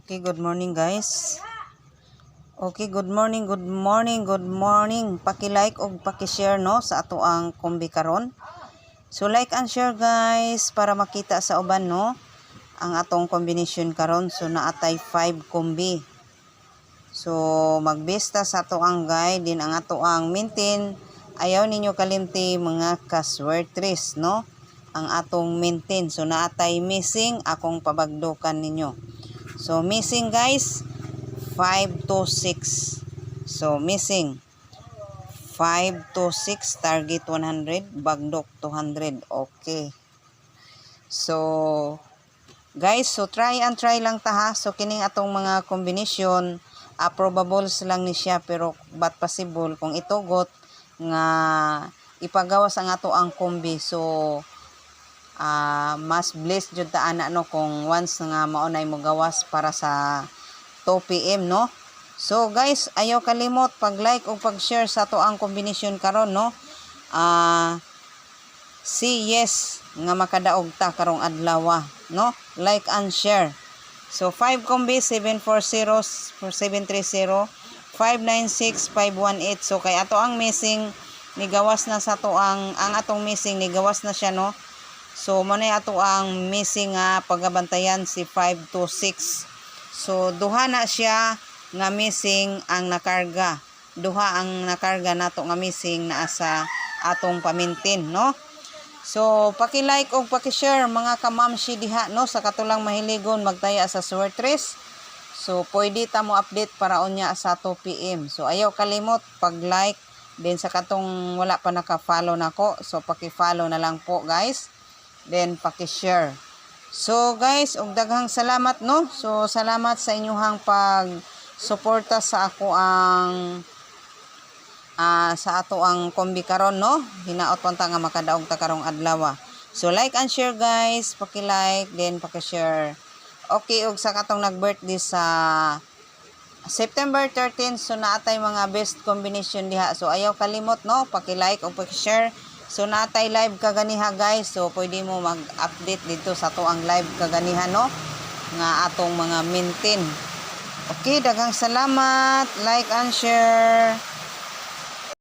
Okay, good morning guys. Okay, good morning, good morning, good morning. Paki-like o paki-share no sa ato ang kombi karon. So like and share guys para makita sa uban no ang atong combination karon. So naatay 5 kombi. So magbesta sa ato ang guide din ang ato ang maintain. Ayaw ninyo kalimti mga kaswertres no ang atong maintain. So naatay missing akong pabagdukan ninyo. So missing guys 5 to 6. So missing 5 to 6, target 100, bagdok 200. Okay. So guys, so try and try lang ta ha. So kining atong mga combination, probables lang ni siya pero but possible kung itugot nga ipagawas ang ato ang kombi. So mas blessed jud ta ana no kung once nga maunay mo gawas para sa 2 PM no. So guys, ayaw kalimot pag-like o pag-share sa to ang combination karon no. See yes nga makadaog ta karong adlaw no. Like and share. So 5 kombi 740 730 596 518. So kay ato ang missing ni gawas na sa to ang atong missing ni gawas na siya no. So manay ato ang missing nga pagabantayan si 5 to 6. So duha na siya nga missing ang nakarga. Duha ang nakarga nato nga missing naa sa atong pamintin no. So paki-like og paki-share mga kamamshi diha no sa katulang mahiligon magtaya sa swertres. So pwede ta mo update para unya sa 2 PM. So ayaw kalimot pag-like din sa katong wala pa naka-follow nako. So paki-follow na lang po guys. Then paki-share. So guys, og daghang salamat no. So salamat sa inyong pag-suporta sa ako ang sa ato ang kombi karon no. Hinaot pa ta nga makadaog ta karong adlaw. So like and share guys, paki-like then paki-share. Okay, og sa katong nag-birthday sa September 13, so naatay mga best combination diha. So ayaw kalimot no, paki-like o paki-share. So natay live kaganiha guys. So pwede mo mag-update dito sa to ang live kaganiha no nga atong mga maintain. Okay, daghang salamat. Like and share.